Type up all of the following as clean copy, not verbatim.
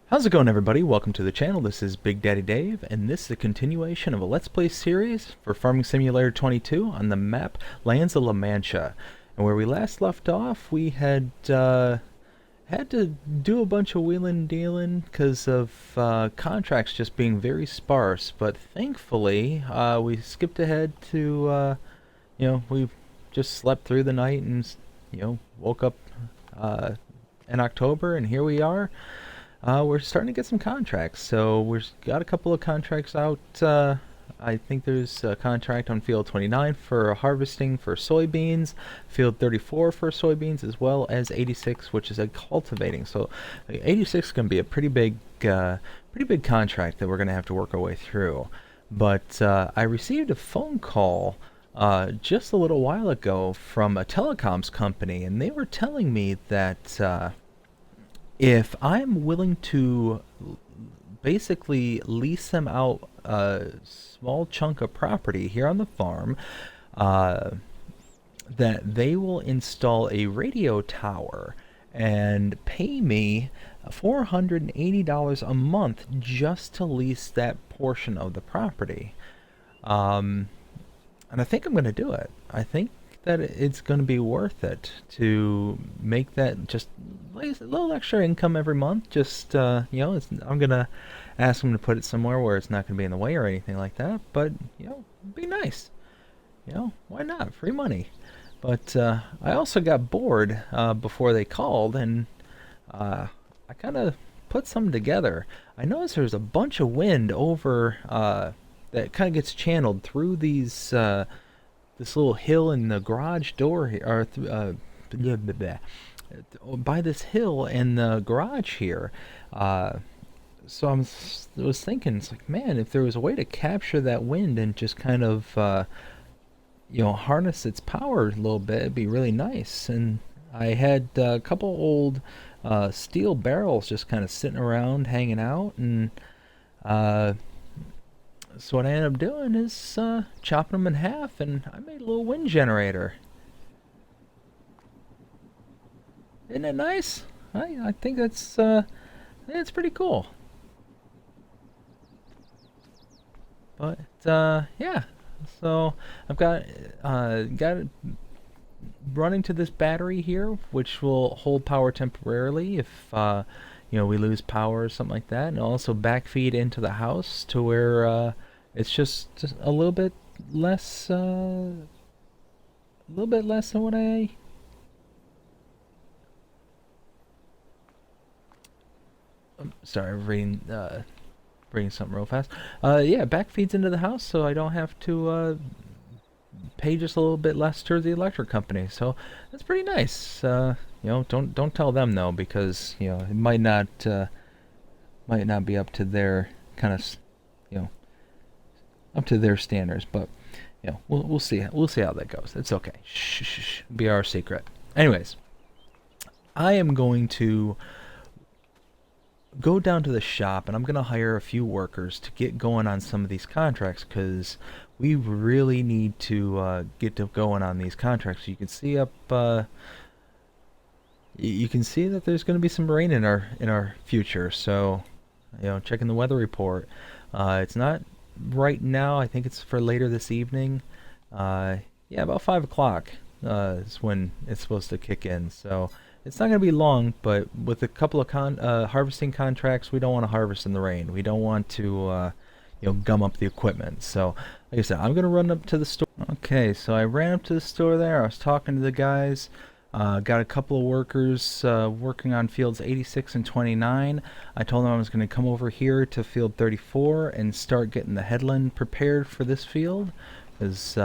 How's it going, everybody? Welcome to the channel. This is Big Daddy Dave, and this is a continuation of a Let's Play series for Farming Simulator 22 on the map Lands of La Mancha. And where we last left off, we had to do a bunch of wheeling and dealing because of contracts just being very sparse. But thankfully, we skipped ahead to, we just slept through the night and, woke up in October, and here we are. We're starting to get some contracts, so we've got a couple of contracts out. I think there's a contract on field 29 for harvesting for soybeans, field 34 for soybeans, as well as 86, which is a cultivating. So 86 is going to be a pretty big contract that we're going to have to work our way through. But I received a phone call just a little while ago from a telecoms company, and they were telling me that if I'm willing to basically lease them out a small chunk of property here on the farm, that they will install a radio tower and pay me $480 a month just to lease that portion of the property. And I think I'm going to do it. I think that it's going to be worth it to make that just a little extra income every month. Just I'm going to ask them to put it somewhere where it's not going to be in the way or anything like that. But it'd be nice. Why not? Free money. But I also got bored before they called, and I kind of put something together. I noticed there's a bunch of wind over that kind of gets channeled through these this little hill in the garage door here, or by this hill in the garage here. So I was thinking, it's like, man, if there was a way to capture that wind and just kind of harness its power a little bit, it'd be really nice. And I had a couple old steel barrels just kind of sitting around hanging out, and so what I ended up doing is chopping them in half, and I made a little wind generator. Isn't it nice? I think that's pretty cool. But yeah, so I've got it running to this battery here, which will hold power temporarily if we lose power or something like that, and also backfeed into the house to where it's just a little bit less, than what I. I'm sorry, I'm reading something real fast. Yeah, backfeeds into the house, so I don't have to pay just a little bit less to the electric company. So that's pretty nice. Don't tell them though, because it might not be up to their kind of up to their standards, but we'll see how that goes. It's okay. Shh, be our secret. Anyways, I am going to go down to the shop, and I'm gonna hire a few workers to get going on some of these contracts, because we really need to get to going on these contracts. You can see up you can see that there's going to be some rain in our future, so checking the weather report, it's not right now. I think it's for later this evening. Yeah, about 5 o'clock is when it's supposed to kick in, so it's not going to be long. But with a couple of harvesting contracts, we don't want to harvest in the rain. We don't want to gum up the equipment. So like I said, I'm going to run up to the store. Okay, so I ran up to the store there. I was talking to the guys. Got a couple of workers working on fields 86 and 29. I told them I was going to come over here to field 34 and start getting the headland prepared for this field, because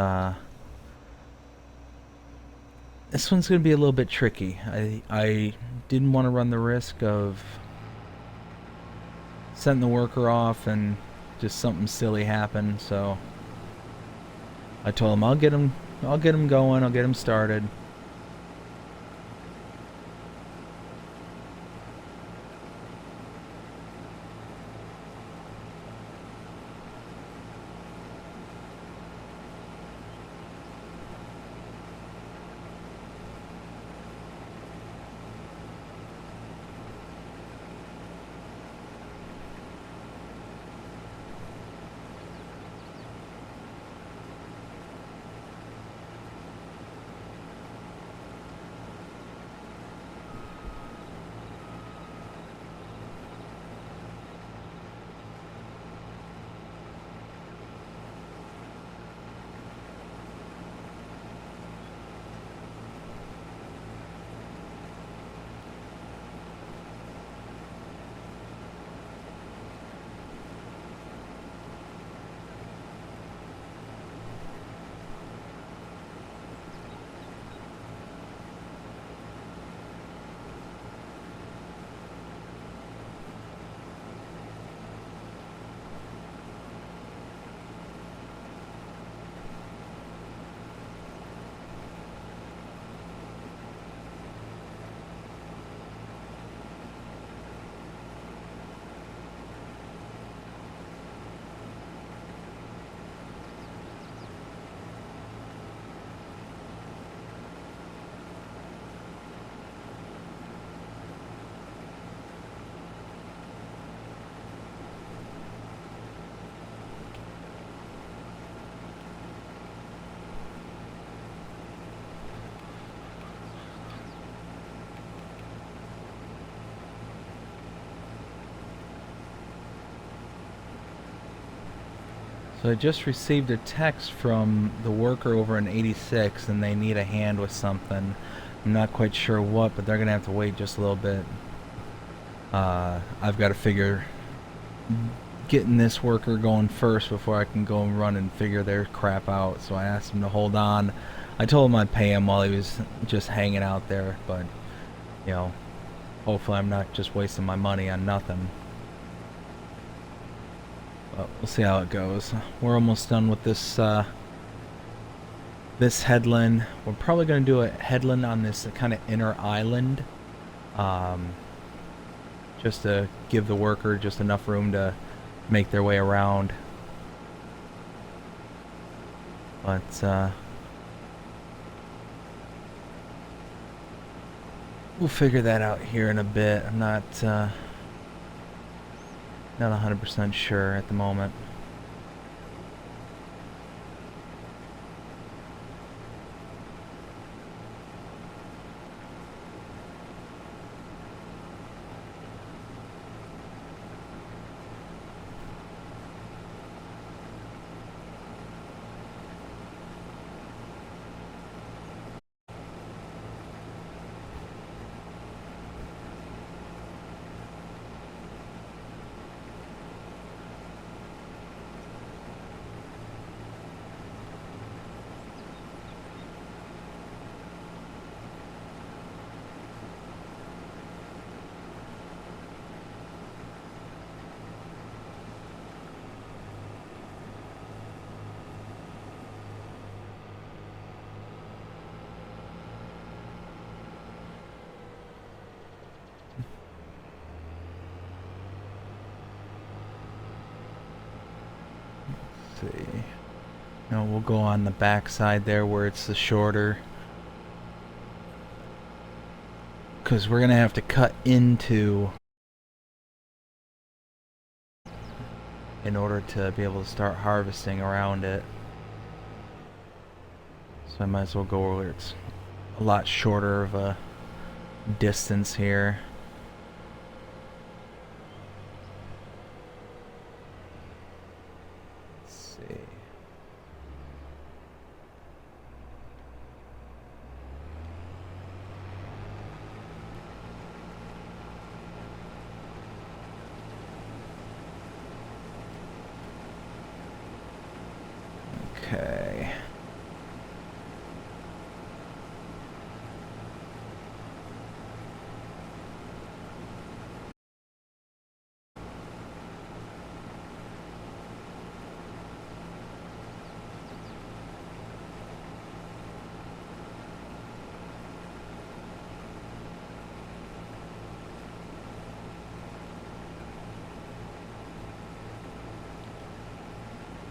this one's going to be a little bit tricky. I didn't want to run the risk of sending the worker off and just something silly happen, so I told him I'll get him going, I'll get him started. So I just received a text from the worker over in 86 and they need a hand with something. I'm not quite sure what, but they're gonna have to wait just a little bit. I've got to figure getting this worker going first before I can go and run and figure their crap out. So I asked him to hold on. I told him I'd pay him while he was just hanging out there, but you know, hopefully I'm not just wasting my money on nothing. But we'll see how it goes. We're almost done with this this headland. We're probably going to do a headland on this kind of inner island, just to give the worker just enough room to make their way around. But we'll figure that out here in a bit. I'm not 100% sure at the moment. Let's see. No, we'll go on the back side there where it's the shorter, because we're gonna have to cut into in order to be able to start harvesting around it. So I might as well go where it's a lot shorter of a distance here. Let's see. Okay.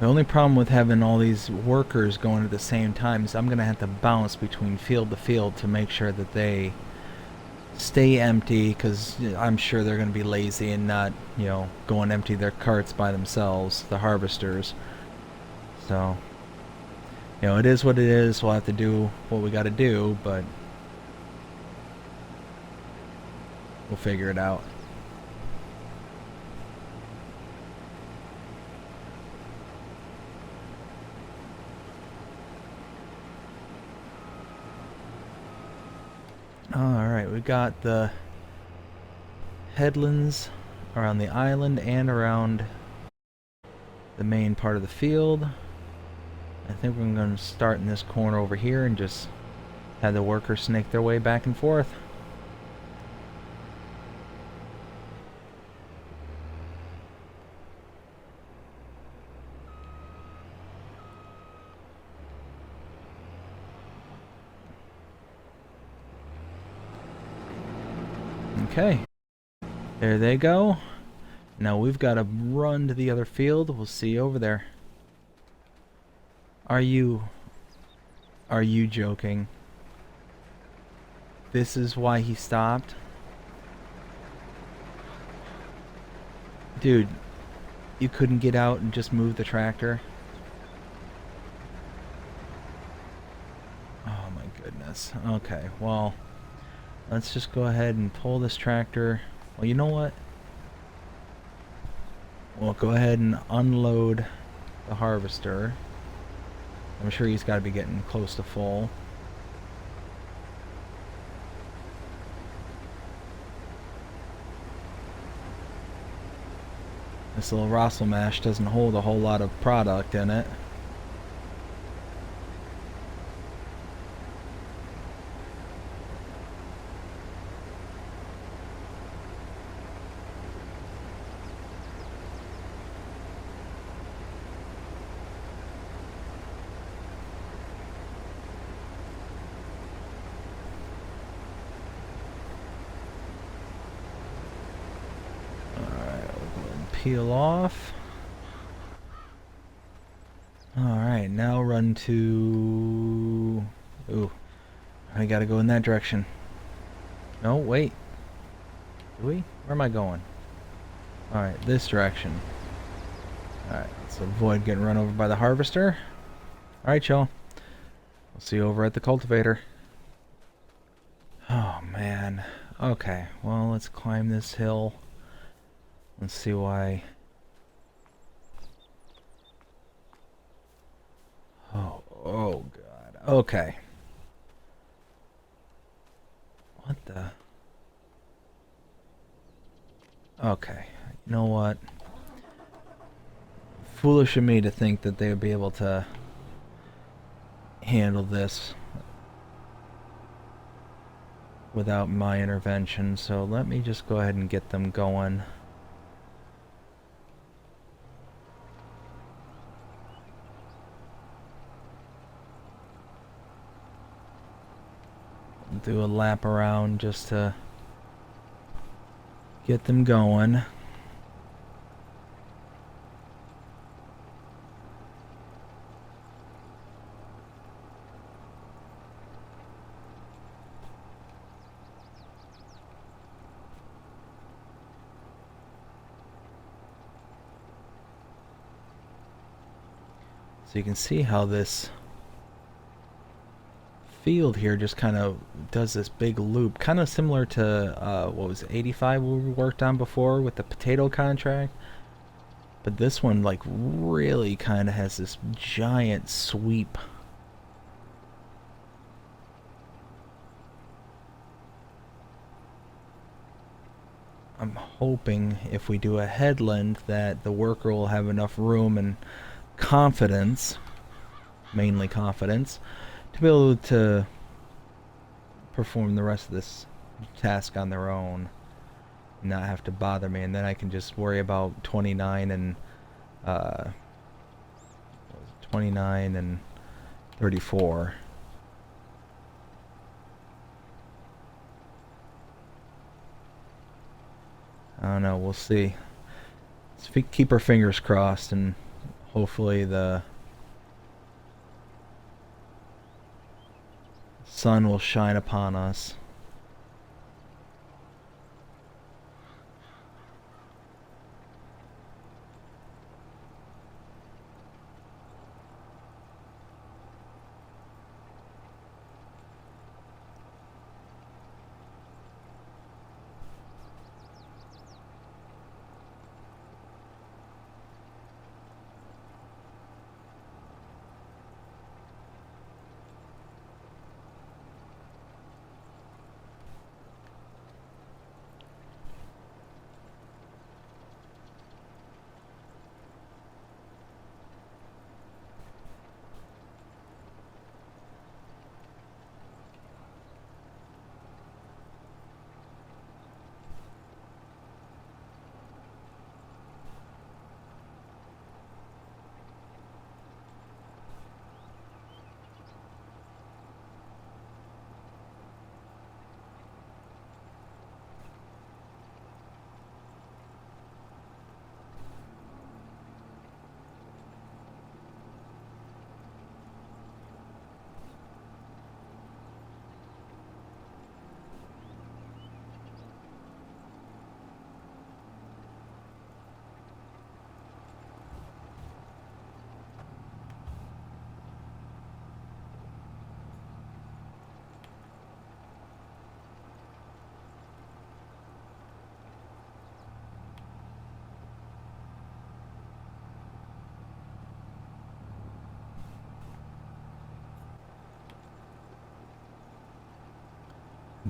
The only problem with having all these workers going at the same time is I'm going to have to bounce between field to field to make sure that they stay empty, because I'm sure they're going to be lazy and not, you know, go and empty their carts by themselves, the harvesters. So, you know, it is what it is. We'll have to do what we got to do, but we'll figure it out. Alright, we got the headlands around the island and around the main part of the field. I think we're going to start in this corner over here and just have the workers snake their way back and forth. Okay, there they go. Now we've got to run to the other field. We'll see you over there. Are you joking? This is why he stopped? Dude, you couldn't get out and just move the tractor? Oh my goodness. Okay, well, let's just go ahead and pull this tractor. Well, you know what? We'll go ahead and unload the harvester. I'm sure he's got to be getting close to full. This little Russell mash doesn't hold a whole lot of product in it. Peel off. Alright, now run to... Ooh, I gotta go in that direction. No, wait. Do we? Where am I going? Alright, this direction. Alright, let's avoid getting run over by the harvester. Alright, y'all. We'll see you over at the cultivator. Oh, man. Okay, well, let's climb this hill. Let's see why. Oh God. Okay. What the? Okay. You know what? Foolish of me to think that they would be able to handle this without my intervention, so let me just go ahead and get them going. Do a lap around just to get them going. So you can see how this field here just kind of does this big loop, kind of similar to what was it, 85 we worked on before with the potato contract, but this one like really kind of has this giant sweep. I'm hoping if we do a headland that the worker will have enough room and confidence, mainly confidence, to be able to perform the rest of this task on their own, not have to bother me, and then I can just worry about 29 and 29 and 34. I don't know, we'll see. Let's keep our fingers crossed and hopefully the sun will shine upon us.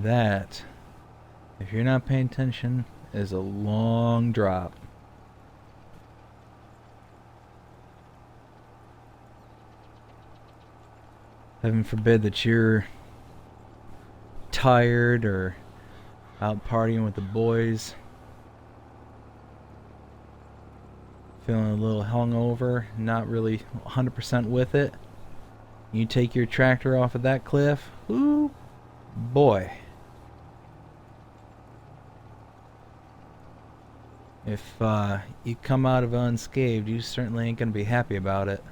That, if you're not paying attention, is a long drop. Heaven forbid that you're tired or out partying with the boys, feeling a little hungover, not really 100% with it. You take your tractor off of that cliff, ooh, boy. If you come out of it unscathed, you certainly ain't gonna be happy about it.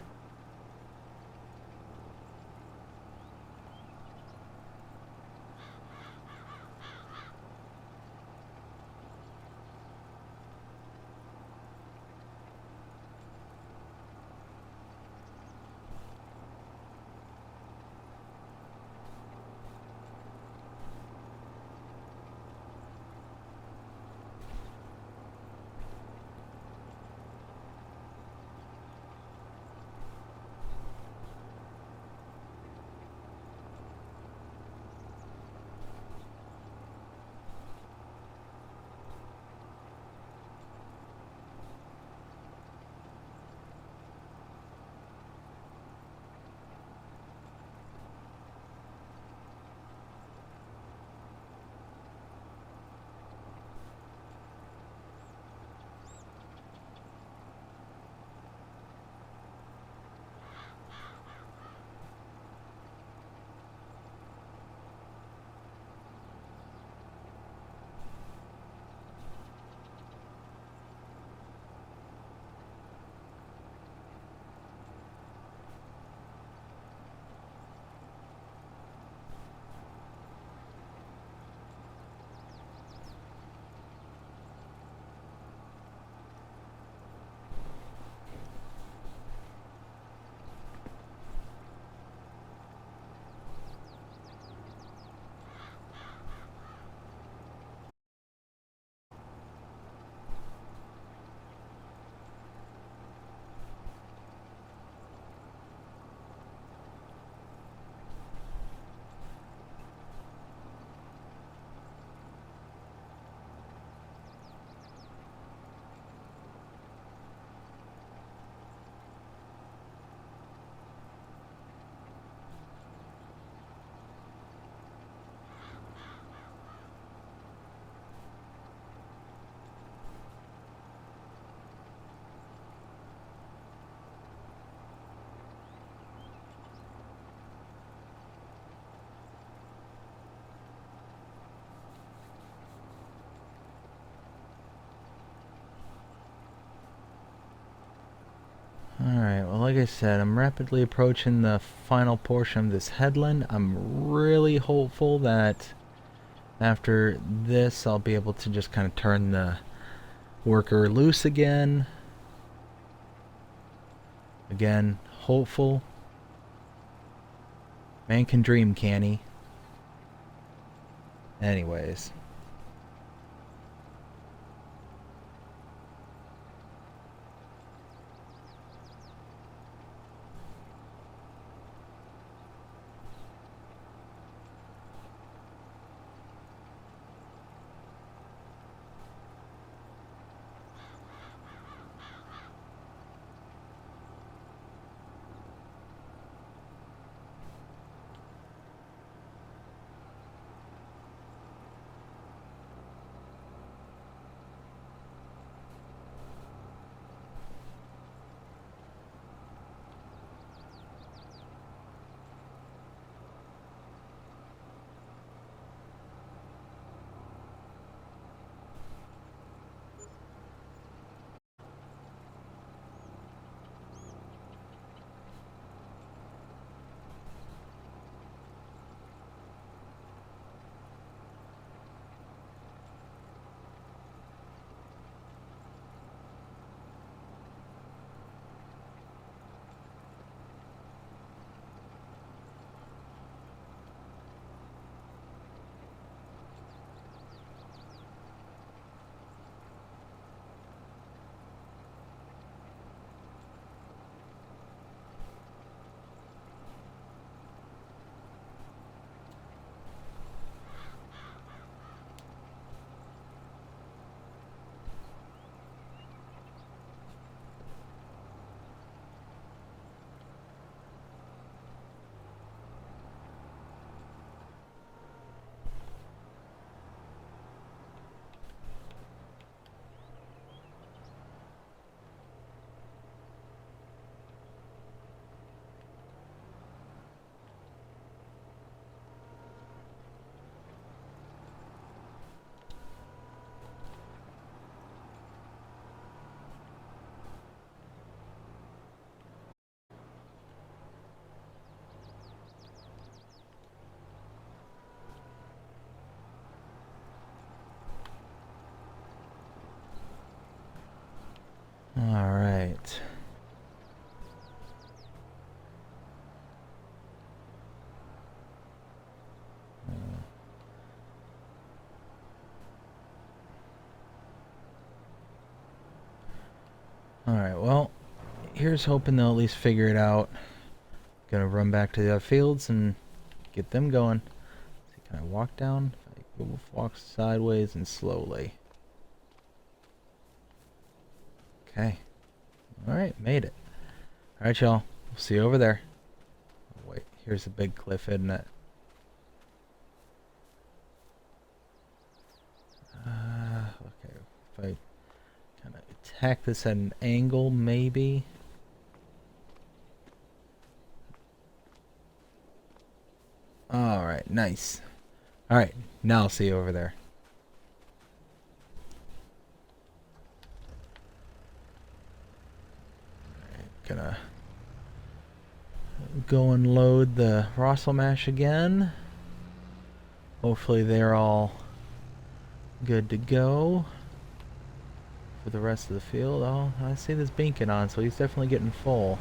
Alright, well, like I said, I'm rapidly approaching the final portion of this headland. I'm really hopeful that after this I'll be able to just kind of turn the worker loose again. Again, hopeful. Man can dream, can he? Anyways. here's hoping they'll at least figure it out. Gonna run back to the other fields and get them going. Can I walk down? I walk sideways and slowly. Okay. Alright, made it. Alright, y'all. We'll see you over there. Oh, wait, here's a big cliff, isn't it? Okay, if I kind of attack this at an angle, maybe. Alright, nice. Alright, now I'll see you over there. Alright, gonna go and load the Russell mash again. Hopefully they're all good to go for the rest of the field. Oh, I see this beacon on, so he's definitely getting full.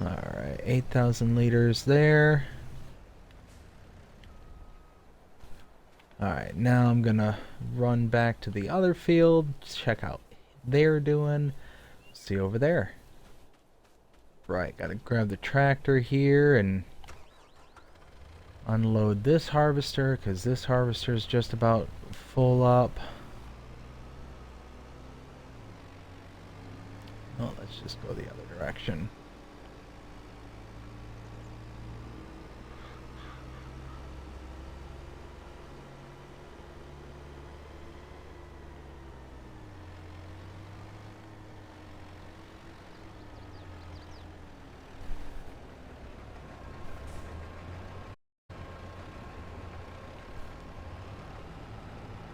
Alright, 8,000 liters there. Alright, now I'm gonna run back to the other field, check out what they're doing. See over there. Right, gotta grab the tractor here and unload this harvester, because this harvester is just about full up. Oh, let's just go the other direction.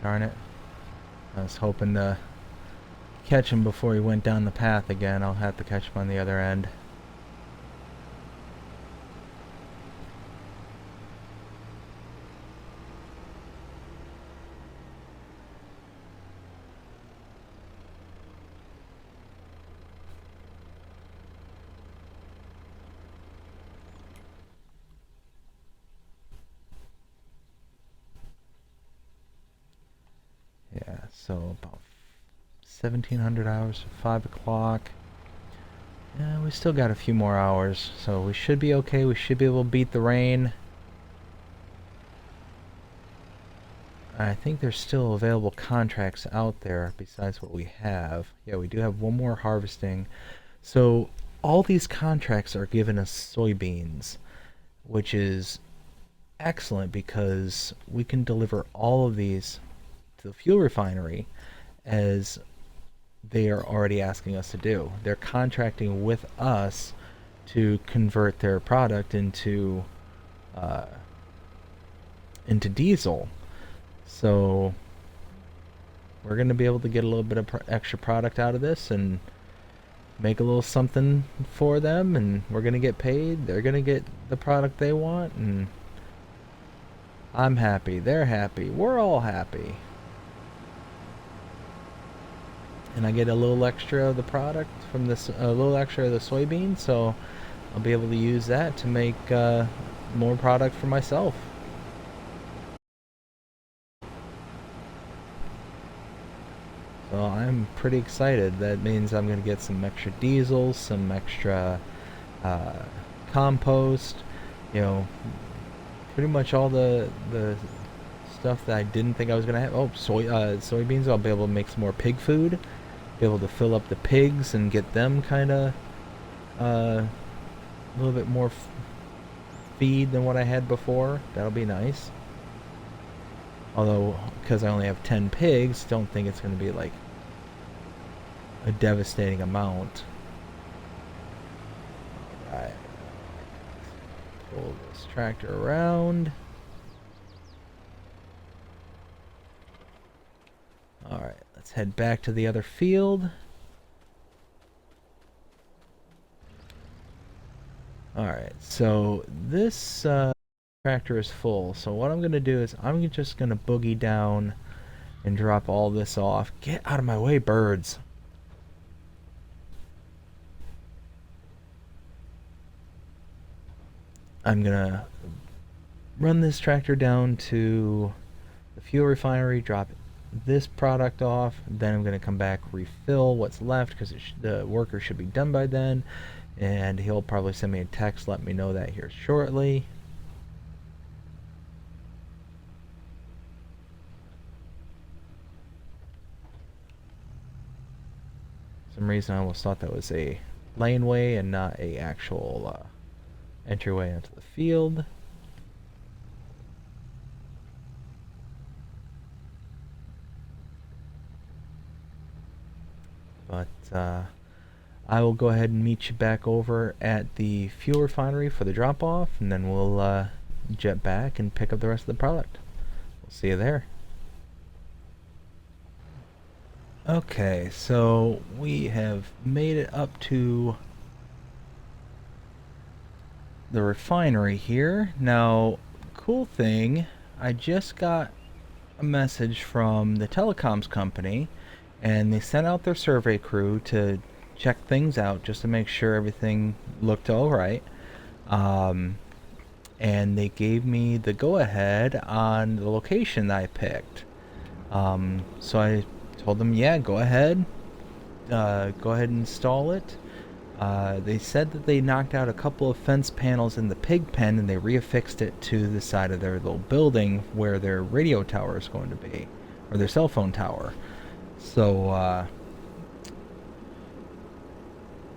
Darn it. I was hoping to catch him before he went down the path again. I'll have to catch him on the other end. Yeah, so about 1,700 hours, 5 o'clock. Yeah, we still got a few more hours, so we should be okay. We should be able to beat the rain. I think there's still available contracts out there besides what we have. Yeah, we do have one more harvesting. So all these contracts are giving us soybeans, which is excellent because we can deliver all of these to the fuel refinery as they are already asking us to do. They're contracting with us to convert their product into diesel. So we're going to be able to get a little bit of extra product out of this and make a little something for them, and we're going to get paid. They're going to get the product they want, and I'm happy. They're happy. We're all happy. And I get a little extra of the product from this, a little extra of the soybean, so I'll be able to use that to make more product for myself. So I'm pretty excited. That means I'm going to get some extra diesel, some extra compost, you know, pretty much all the stuff that I didn't think I was going to have. Oh, soybeans, I'll be able to make some more pig food, be able to fill up the pigs and get them kind of a little bit more feed than what I had before. That'll be nice. Although, because I only have 10 pigs, don't think it's going to be like a devastating amount. Alright. Pull this tractor around. Alright, let's head back to the other field. Alright, so this tractor is full. So what I'm going to do is I'm just going to boogie down and drop all this off. Get out of my way, birds. I'm going to run this tractor down to the fuel refinery, drop this product off, then I'm going to come back, refill what's left because the worker should be done by then, and he'll probably send me a text, let me know that here shortly. For some reason I almost thought that was a laneway and not a actual entryway into the field. But I will go ahead and meet you back over at the fuel refinery for the drop-off, and then we'll jet back and pick up the rest of the product. We'll see you there. Okay, so we have made it up to the refinery here. Now, cool thing, I just got a message from the telecoms company, and they sent out their survey crew to check things out just to make sure everything looked alright. And they gave me the go-ahead on the location that I picked. So I told them, yeah, go ahead and install it. They said that they knocked out a couple of fence panels in the pig pen and they reaffixed it to the side of their little building where their radio tower is going to be, or their cell phone tower. So,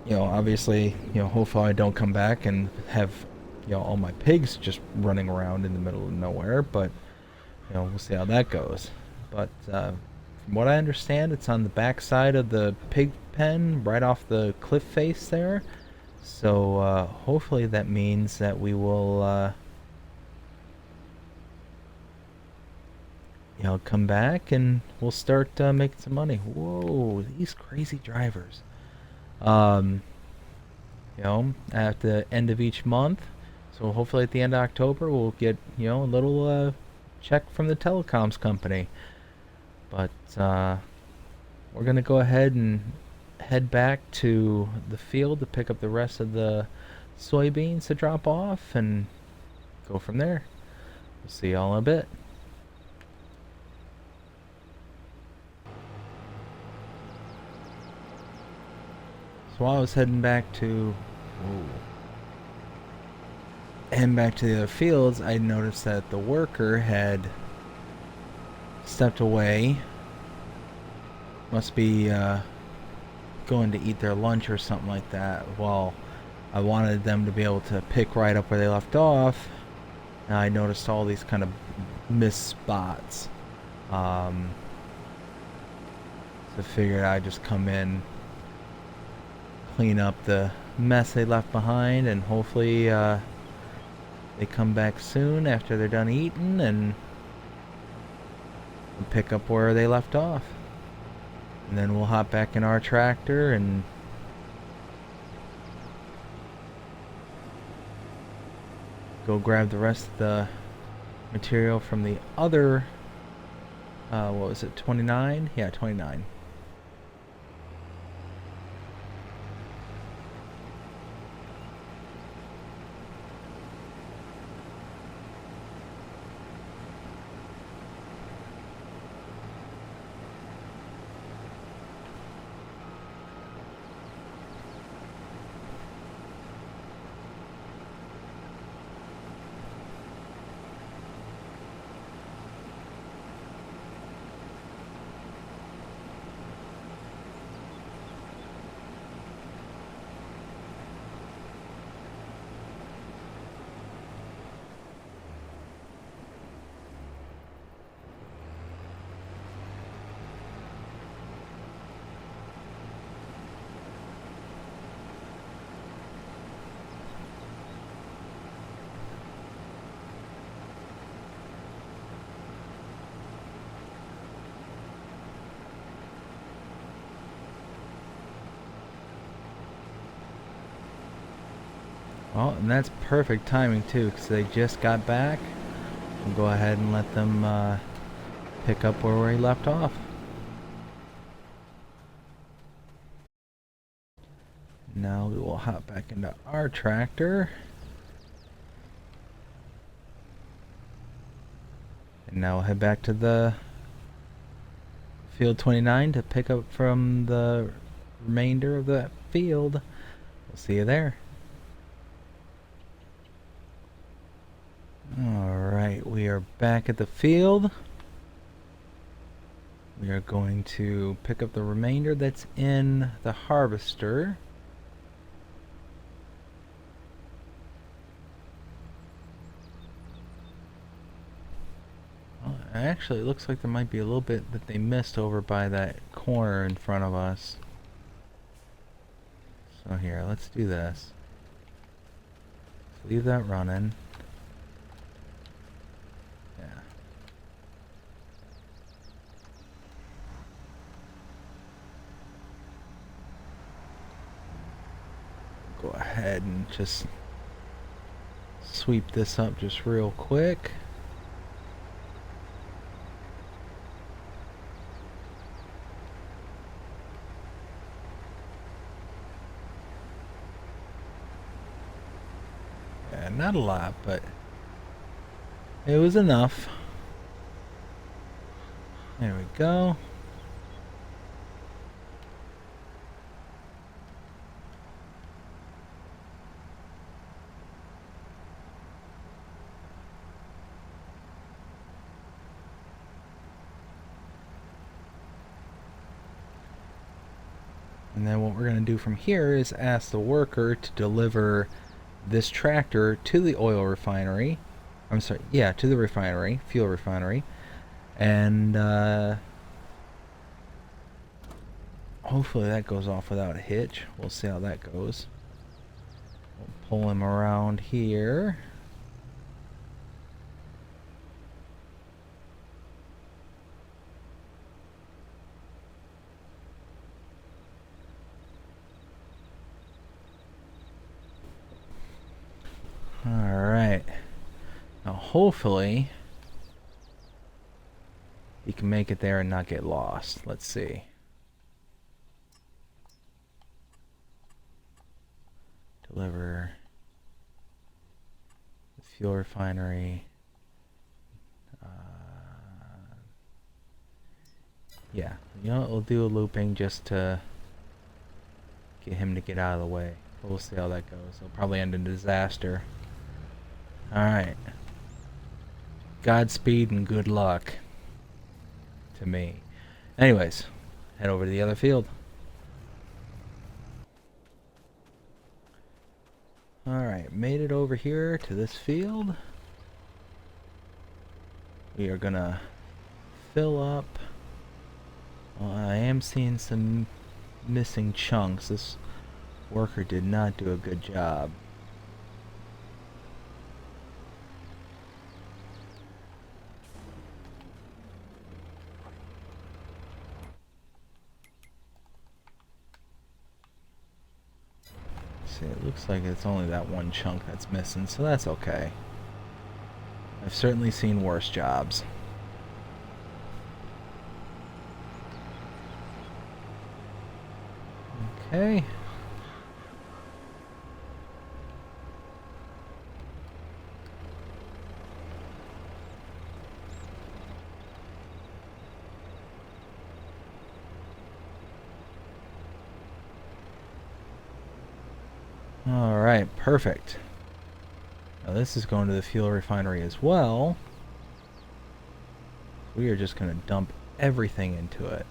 you know, obviously, you know, hopefully I don't come back and have, you know, all my pigs just running around in the middle of nowhere, but, you know, we'll see how that goes. But, from what I understand, it's on the back side of the pig pen, right off the cliff face there. So, hopefully that means that we will, you know, come back and we'll start making some money. Whoa, these crazy drivers. You know, at the end of each month, so hopefully at the end of October we'll get, you know, a little check from the telecoms company. But we're gonna go ahead and head back to the field to pick up the rest of the soybeans to drop off and go from there. We'll see y'all in a bit. So while I was heading back to the other fields, I noticed that the worker had stepped away. Must be going to eat their lunch or something like that. Well, I wanted them to be able to pick right up where they left off. And I noticed all these kind of missed spots. So figured I'd just come in, clean up the mess they left behind, and hopefully they come back soon after they're done eating and pick up where they left off. And then we'll hop back in our tractor and go grab the rest of the material from the other, what was it, 29? Yeah, 29. Oh, and that's perfect timing too, because they just got back. We'll go ahead and let them pick up where we left off. Now we will hop back into our tractor. And now we'll head back to the field 29 to pick up from the remainder of that field. We'll see you there. Alright, we are back at the field. We are going to pick up the remainder that's in the harvester. Actually, it looks like there might be a little bit that they missed over by that corner in front of us. So here, let's do this. Let's leave that running. Yeah. Go ahead and just sweep this up just real quick. Not a lot, but it was enough. There we go. And then what we're going to do from here is ask the worker to deliver this tractor to the oil refinery. I'm sorry, yeah, to the refinery, fuel refinery. And hopefully that goes off without a hitch. We'll see how that goes. We'll pull him around here. Alright. Now hopefully he can make it there and not get lost. Let's see. Deliver the fuel refinery. Yeah, you know, we'll do a looping just to get him to get out of the way. We'll see how that goes. It'll probably end in disaster. Alright. Godspeed and good luck to me. Anyways, head over to the other field. Alright, made it over here to this field. We are gonna fill up. Well, I am seeing some missing chunks. This worker did not do a good job. See, it looks like it's only that one chunk that's missing, so that's okay. I've certainly seen worse jobs. Okay. Alright, perfect. Now this is going to the fuel refinery as well. We are just going to dump everything into it.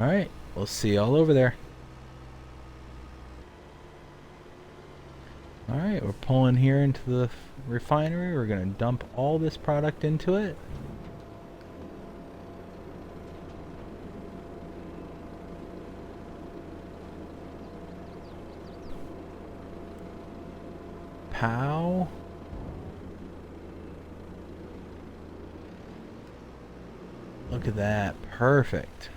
Alright, we'll see you all over there. Alright, we're pulling here into the refinery. We're going to dump all this product into it. Pow. Look at that. Perfect.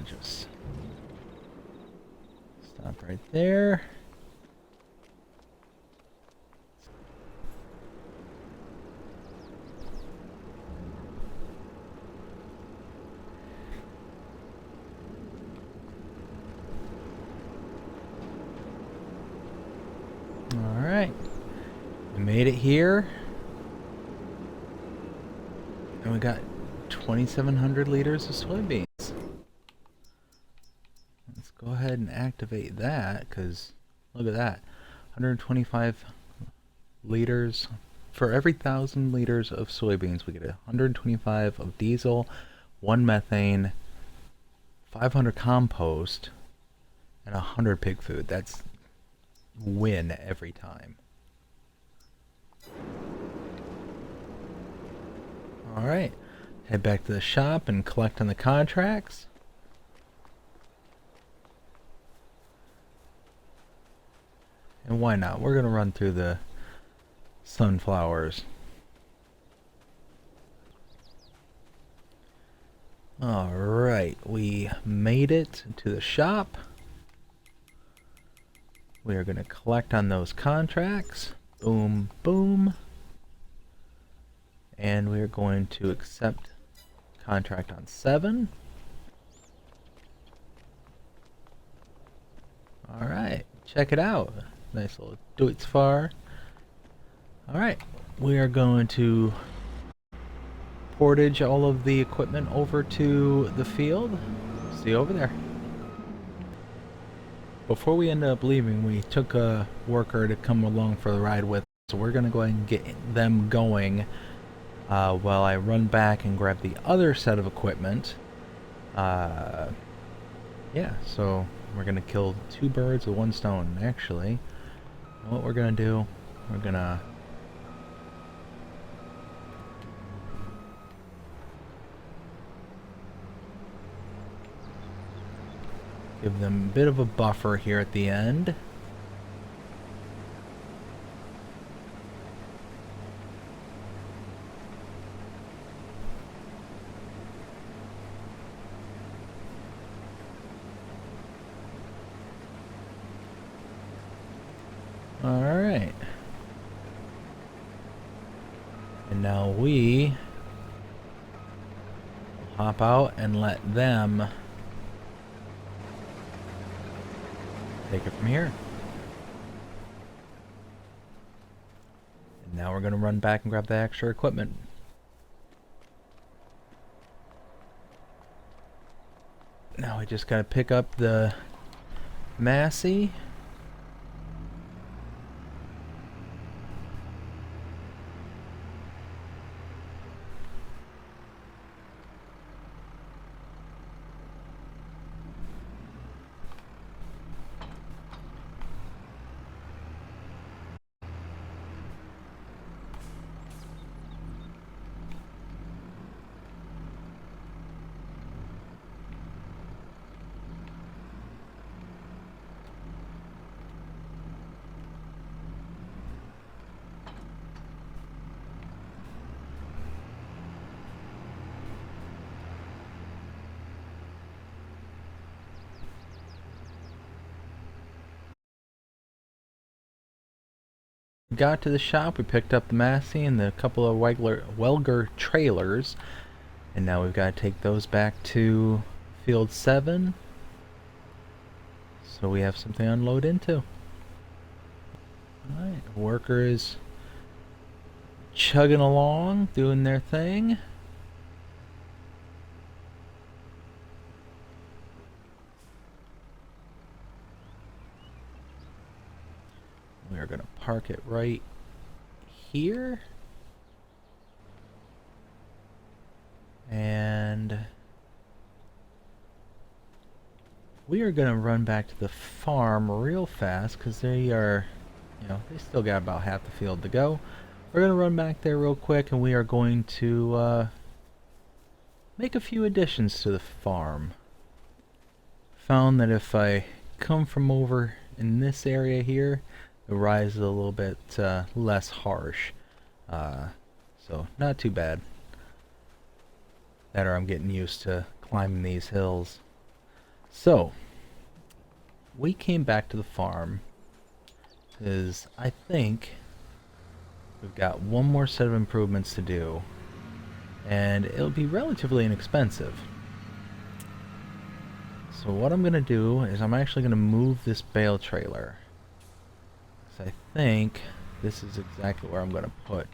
just stop right there. Alright, we made it here, and we got 2,700 liters of soybeans. Let's go ahead and activate that, because look at that, 125 liters. For every 1,000 liters of soybeans, we get 125 of diesel, 1 methane, 500 compost, and 100 pig food. That's win every time. Alright, head back to the shop and collect on the contracts. And why not? We're going to run through the sunflowers. Alright, we made it to the shop. We are going to collect on those contracts. Boom, boom. And we are going to accept contract on 7. Alright, check it out. Nice little Deutz-Fahr. Alright, we are going to portage all of the equipment over to the field. See you over there. Before we end up leaving, we took a worker to come along for the ride with us, so we're going to go ahead and get them going while I run back and grab the other set of equipment. Yeah, so we're going to kill 2 birds with 1 stone. Actually, what we're going to do, we're going to give them a bit of a buffer here at the end. Alright. And now we hop out and let them take it from here. And now we're going to run back and grab the extra equipment. Now we just got to pick up the Massey. Got to the shop, we picked up the Massey and the couple of Welger trailers, and now we've got to take those back to field 7 so we have something to unload into. Alright, workers chugging along, doing their thing. We are going to park it right here. And we are going to run back to the farm real fast because they are, you know, they still got about half the field to go. We're going to run back there real quick and we are going to make a few additions to the farm. Found that if I come from over in this area here, the rise is a little bit less harsh, so not too bad. That or I'm getting used to climbing these hills. So, we came back to the farm because I think we've got one more set of improvements to do, and it'll be relatively inexpensive. So what I'm going to do is I'm actually going to move this bale trailer. So I think this is exactly where I'm going to put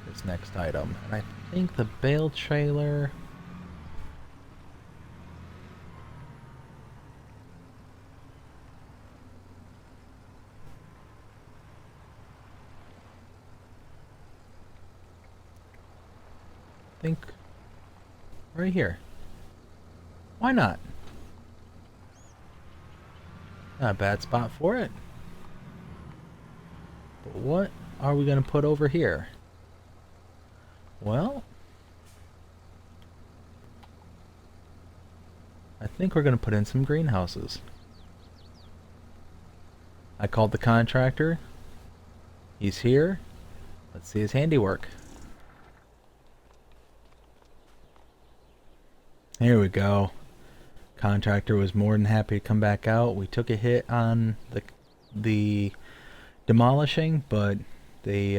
this next item. And I think the bale trailer... I think right here. Why not? Not a bad spot for it. But what are we going to put over here? Well, I think we're going to put in some greenhouses. I called the contractor. He's here. Let's see his handiwork. Here we go. Contractor was more than happy to come back out. We took a hit on the demolishing, but they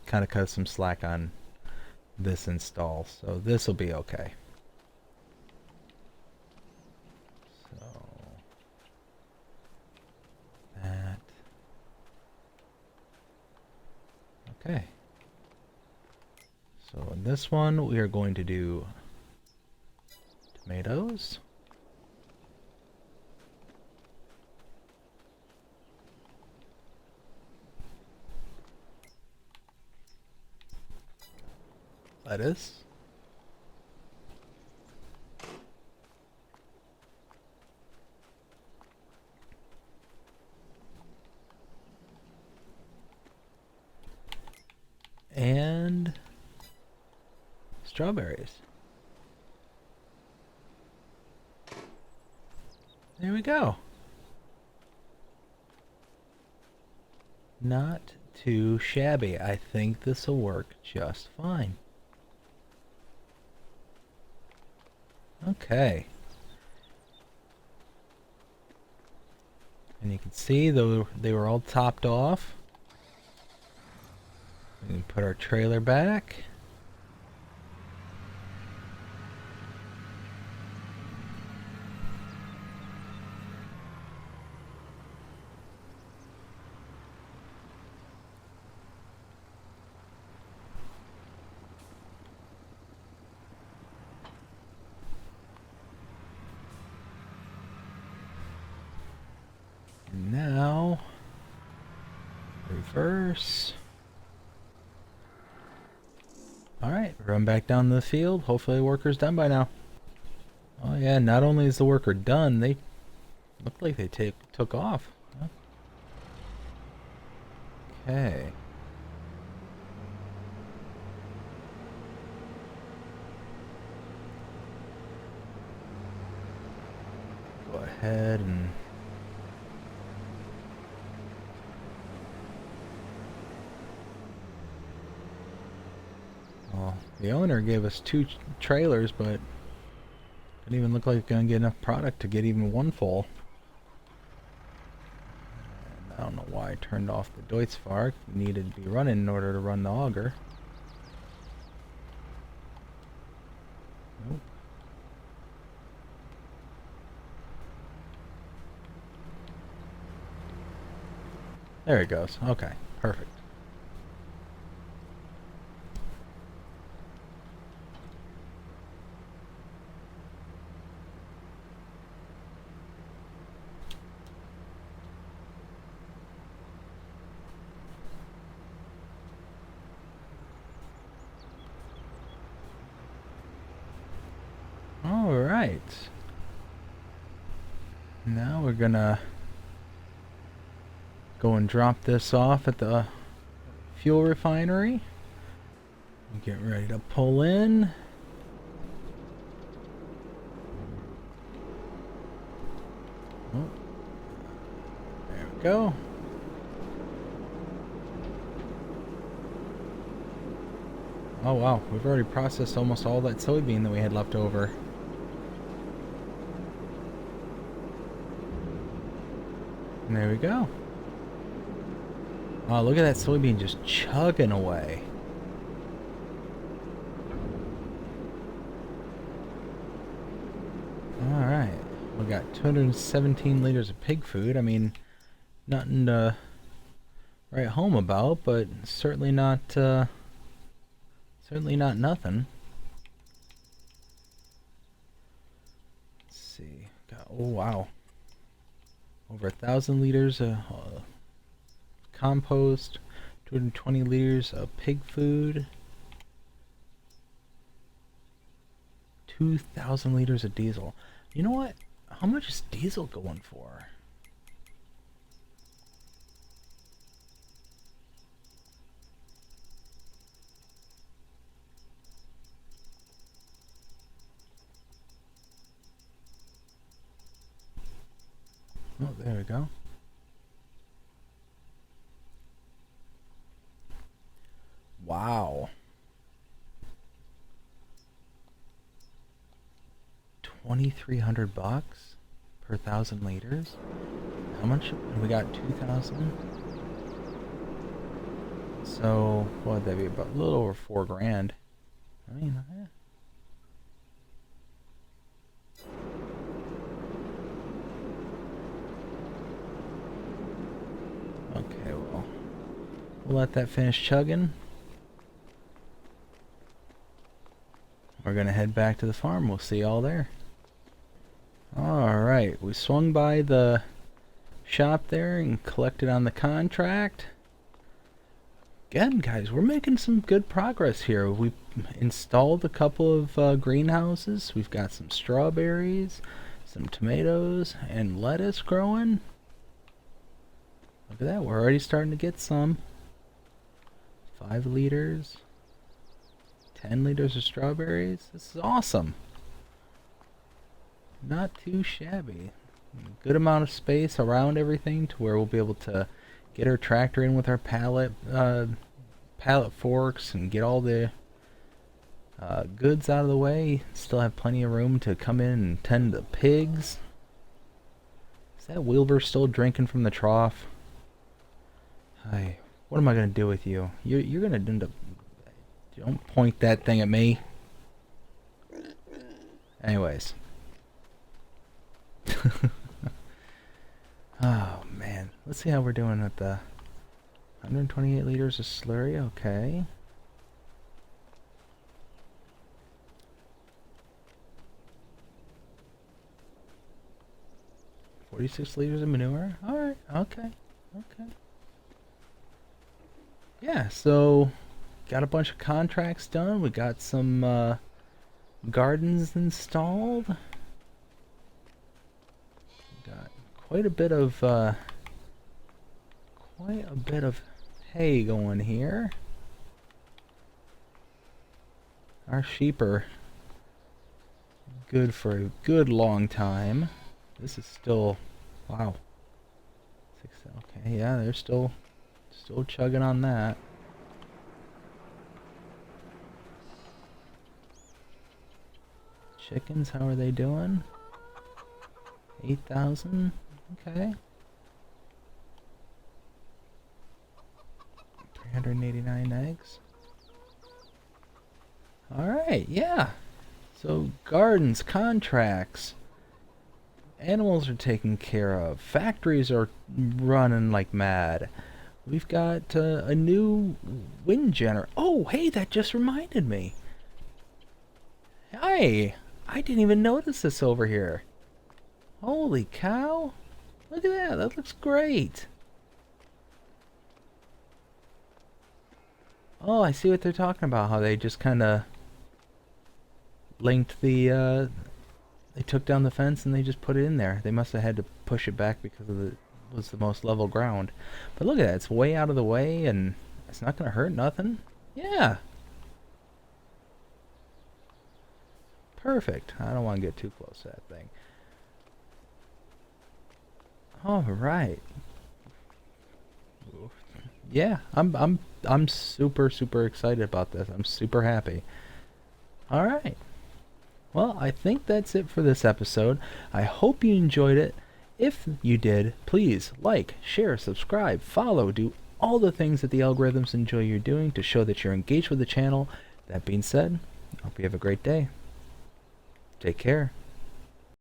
kind of cut some slack on this install, so this will be okay. So that okay. So in this one we are going to do tomatoes. Lettuce. And strawberries. There we go. Not too shabby. I think this will work just fine. Okay. And you can see though they were all topped off. We can put our trailer back. Now, reverse. Alright, run back down the field. Hopefully the worker's done by now. Oh yeah, not only is the worker done, they look like they took off. Huh? Okay. Go ahead and the owner gave us 2 trailers, but didn't even look like it's gonna get enough product to get even one full. And I don't know why I turned off the Deutz-Fahr. It needed to be running in order to run the auger. Nope. There it goes. Okay, perfect. Alright. Now we're gonna go and drop this off at the fuel refinery. Get ready to pull in. Oh. There we go. Oh wow, we've already processed almost all that soybean that we had left over. There we go. Oh, look at that soybean just chugging away. Alright. We got 217 liters of pig food. I mean, nothing to write home about, but certainly not nothing. Let's see. Oh wow. Over 1,000 liters of compost, 220 liters of pig food, 2,000 liters of diesel. You know what? How much is diesel going for? Oh, there we go. Wow. 2,300 bucks per 1,000 liters. How much? We got 2,000. So what would that be? About a little over 4 grand. I mean, yeah. Okay, well, we'll let that finish chugging. We're gonna head back to the farm. We'll see y'all there. Alright, we swung by the shop there and collected on the contract. Again, guys, we're making some good progress here. We've installed a couple of greenhouses. We've got some strawberries, some tomatoes, and lettuce growing. Look at that, we're already starting to get some. 5 liters, 10 liters of strawberries. This is awesome. Not too shabby. Good amount of space around everything to where we'll be able to get our tractor in with our pallet forks and get all the goods out of the way. Still have plenty of room to come in and tend the pigs. Is that Wilbur still drinking from the trough? Hi. What am I gonna do with you? You're gonna end up. Don't point that thing at me. Anyways. Oh man, let's see how we're doing with the 128 liters of slurry. Okay. $46 liters of manure. All right. Okay. Okay. Yeah. So, got a bunch of contracts done. We got some gardens installed. Got quite a bit of hay going here. Our sheep are good for a good long time. This is still, wow. Okay, yeah, they're still chugging on that. Chickens, how are they doing? 8,000. Okay. 389 eggs. Alright, yeah. So, gardens, contracts, animals are taken care of, factories are running like mad. We've got a new wind generator. Oh, hey, that just reminded me. Hey, I didn't even notice this over here. Holy cow. Look at that. That looks great. Oh, I see what they're talking about. How they just kind of linked the, they took down the fence and they just put it in there. They must have had to push it back because it was the most level ground. But look at that. It's way out of the way and it's not going to hurt nothing. Yeah. Perfect. I don't want to get too close to that thing. All right. Yeah, I'm super excited about this. I'm super happy. All right. Well, I think that's it for this episode. I hope you enjoyed it. If you did, please like, share, subscribe, follow, do all the things that the algorithms enjoy you doing to show that you're engaged with the channel. That being said, I hope you have a great day. Take care.